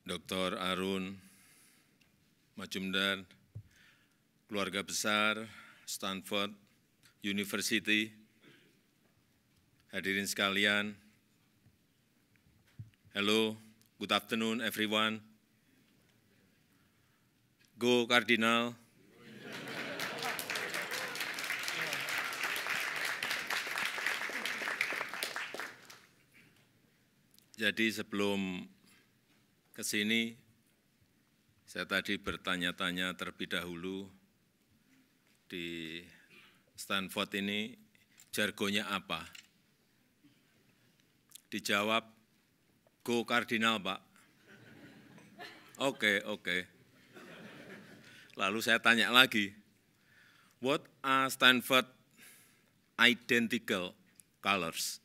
Dr. Arun Majumdar, keluarga besar Stanford University, hadirin sekalian, hello, good afternoon everyone. Go Cardinal. Jadi sebelum ke sini, saya tadi bertanya-tanya terlebih dahulu di Stanford ini jargonnya apa? Dijawab, go Cardinal, Pak. Oke. Lalu saya tanya lagi, what are Stanford identical colors?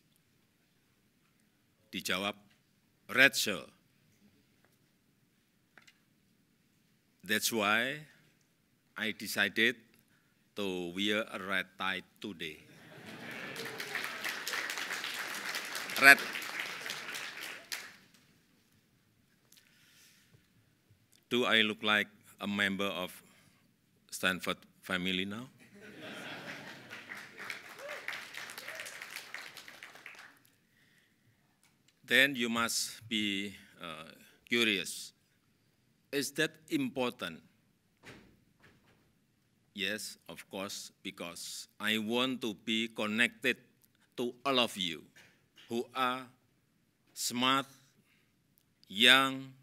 Dijawab, red shirt. That's why I decided to wear a red tie today. Red. Do I look like a member of Stanford family now? Then you must be curious. Is that important? Yes, of course, because I want to be connected to all of you who are smart, young,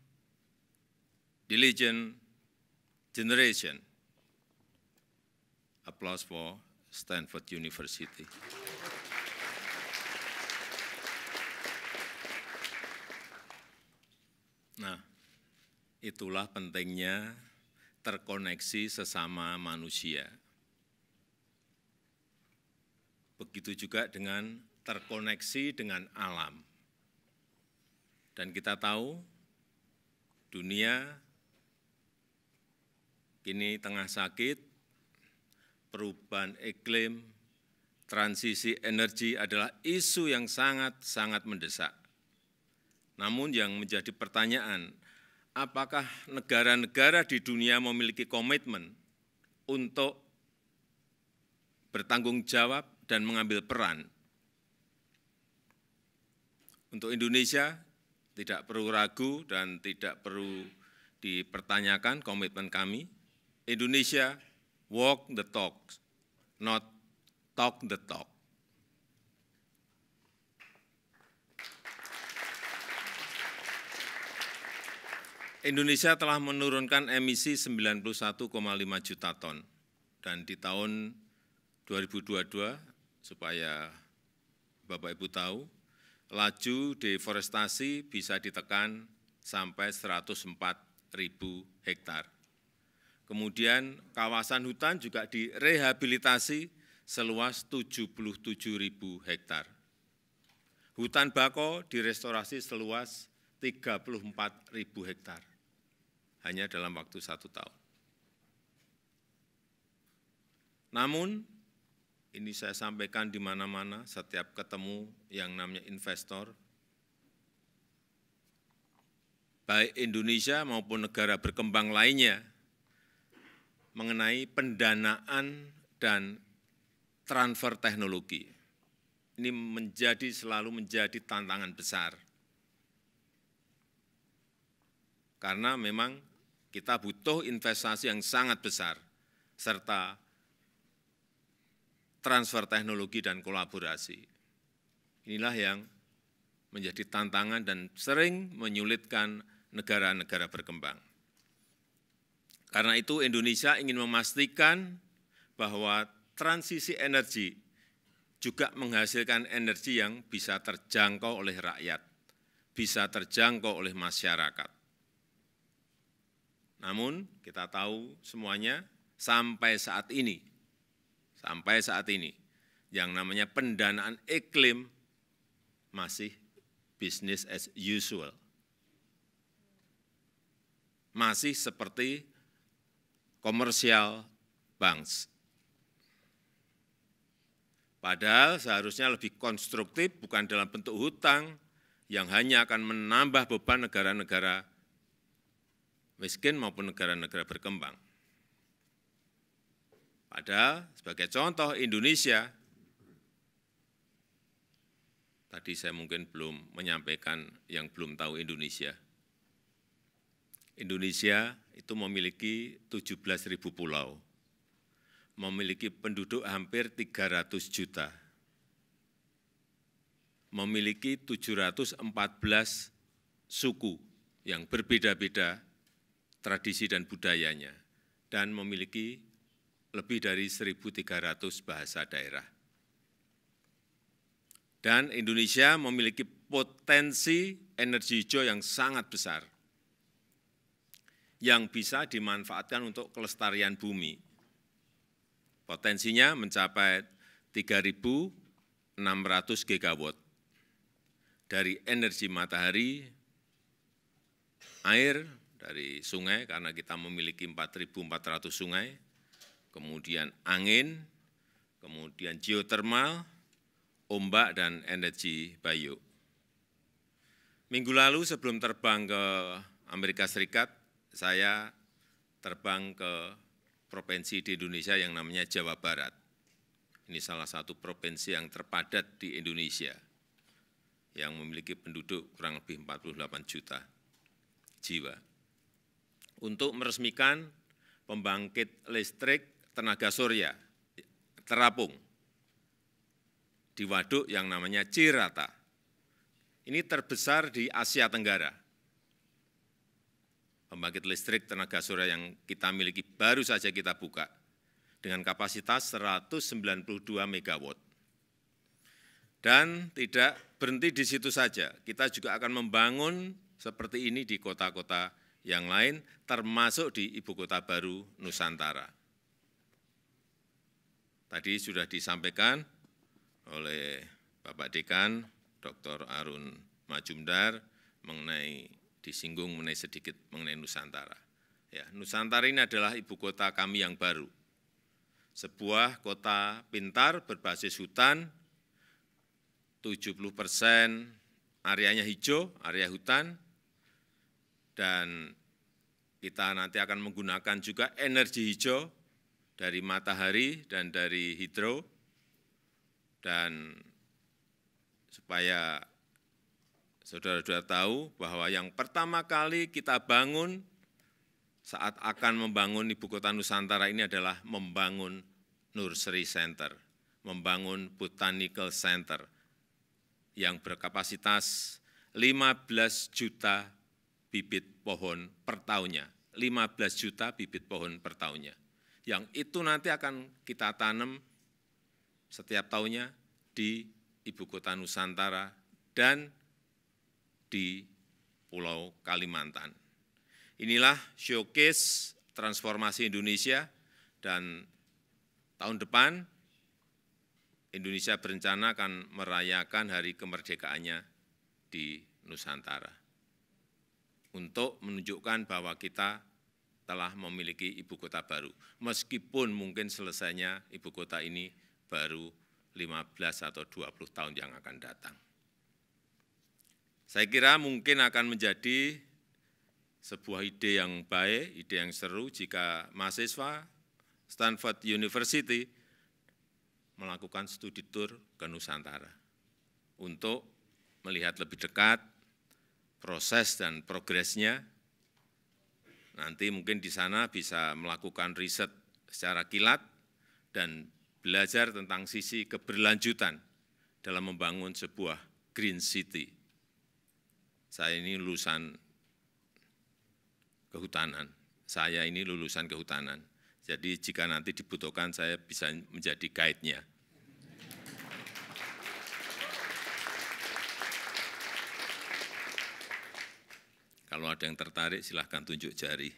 diligent generation. Applause for Stanford University. Nah, itulah pentingnya terkoneksi sesama manusia. Begitu juga dengan terkoneksi dengan alam. Dan kita tahu dunia kini tengah sakit, perubahan iklim, transisi energi adalah isu yang sangat mendesak. Namun yang menjadi pertanyaan, apakah negara-negara di dunia memiliki komitmen untuk bertanggung jawab dan mengambil peran? Untuk Indonesia tidak perlu ragu dan tidak perlu dipertanyakan komitmen kami. Indonesia walk the talk, not talk the talk. Indonesia telah menurunkan emisi 91,5 juta ton, dan di tahun 2022, supaya Bapak Ibu tahu, laju deforestasi bisa ditekan sampai 104.000 hektar. Kemudian kawasan hutan juga direhabilitasi seluas 77.000 hektar. Hutan bakau direstorasi seluas 34.000 hektar, hanya dalam waktu 1 tahun. Namun, ini saya sampaikan di mana-mana, setiap ketemu yang namanya investor, baik Indonesia maupun negara berkembang lainnya, mengenai pendanaan dan transfer teknologi. Ini selalu menjadi tantangan besar. Karena memang kita butuh investasi yang sangat besar, serta transfer teknologi dan kolaborasi. Inilah yang menjadi tantangan dan sering menyulitkan negara-negara berkembang. Karena itu Indonesia ingin memastikan bahwa transisi energi juga menghasilkan energi yang bisa terjangkau oleh rakyat, bisa terjangkau oleh masyarakat. Namun kita tahu semuanya sampai saat ini, yang namanya pendanaan iklim masih business as usual. Masih seperti commercial banks. Padahal seharusnya lebih konstruktif, bukan dalam bentuk hutang yang hanya akan menambah beban negara-negara miskin maupun negara-negara berkembang. Padahal sebagai contoh Indonesia, tadi saya mungkin belum menyampaikan yang belum tahu Indonesia. Indonesia itu memiliki 17.000 pulau, memiliki penduduk hampir 300 juta, memiliki 714 suku yang berbeda-beda tradisi dan budayanya, dan memiliki lebih dari 1.300 bahasa daerah. Dan Indonesia memiliki potensi energi hijau yang sangat besar, yang bisa dimanfaatkan untuk kelestarian bumi. Potensinya mencapai 3.600 gigawatt dari energi matahari, air dari sungai, karena kita memiliki 4.400 sungai, kemudian angin, kemudian geotermal, ombak, dan energi bio. Minggu lalu sebelum terbang ke Amerika Serikat, saya terbang ke provinsi di Indonesia yang namanya Jawa Barat. Ini salah satu provinsi yang terpadat di Indonesia, yang memiliki penduduk kurang lebih 48 juta jiwa. Untuk meresmikan pembangkit listrik tenaga surya terapung di waduk yang namanya Cirata. Ini terbesar di Asia Tenggara. Pembangkit listrik tenaga surya yang kita miliki baru saja kita buka dengan kapasitas 192 megawatt. Dan tidak berhenti di situ saja, kita juga akan membangun seperti ini di kota-kota yang lain, termasuk di ibu kota baru Nusantara. Tadi sudah disampaikan oleh Bapak Dekan, Dr. Arun Majumdar, disinggung sedikit mengenai Nusantara. Ya, Nusantara ini adalah ibu kota kami yang baru. Sebuah kota pintar berbasis hutan, 70% areanya hijau, area hutan, dan kita nanti akan menggunakan juga energi hijau dari matahari dan dari hidro, dan supaya saudara-saudara tahu bahwa yang pertama kali kita bangun saat akan membangun ibu kota Nusantara ini adalah membangun Nursery Center, membangun Botanical Center yang berkapasitas 15 juta bibit pohon per tahunnya, 15 juta bibit pohon per tahunnya. Yang itu nanti akan kita tanam setiap tahunnya di ibu kota Nusantara dan di Pulau Kalimantan. Inilah showcase transformasi Indonesia, dan tahun depan Indonesia berencana akan merayakan hari kemerdekaannya di Nusantara untuk menunjukkan bahwa kita telah memiliki ibu kota baru, meskipun mungkin selesainya ibu kota ini baru 15 atau 20 tahun yang akan datang. Saya kira mungkin akan menjadi sebuah ide yang baik, ide yang seru jika mahasiswa Stanford University melakukan studi tur ke Nusantara untuk melihat lebih dekat proses dan progresnya. Nanti mungkin di sana bisa melakukan riset secara kilat dan belajar tentang sisi keberlanjutan dalam membangun sebuah green city. Saya ini lulusan kehutanan, jadi jika nanti dibutuhkan saya bisa menjadi guide-nya. Kalau ada yang tertarik silahkan tunjuk jari.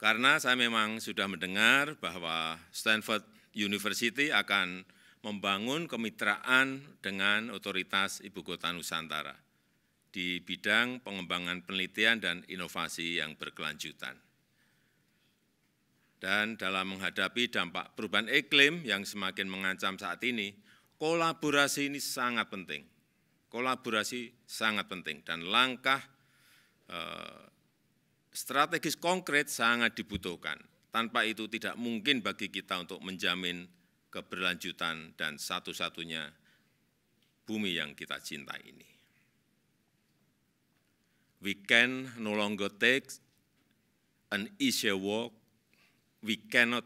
Karena saya memang sudah mendengar bahwa Stanford University akan membangun kemitraan dengan otoritas Ibu Kota Nusantara di bidang pengembangan penelitian dan inovasi yang berkelanjutan. Dan dalam menghadapi dampak perubahan iklim yang semakin mengancam saat ini, kolaborasi ini sangat penting. kolaborasi sangat penting dan langkah strategis konkret sangat dibutuhkan. Tanpa itu tidak mungkin bagi kita untuk menjamin keberlanjutan dan satu-satunya bumi yang kita cintai ini. We can no longer take an easier walk. We can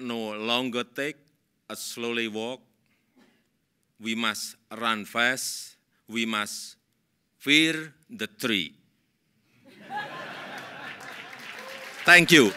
no longer take a slowly walk. We must run fast. We must fear the tree. Thank you.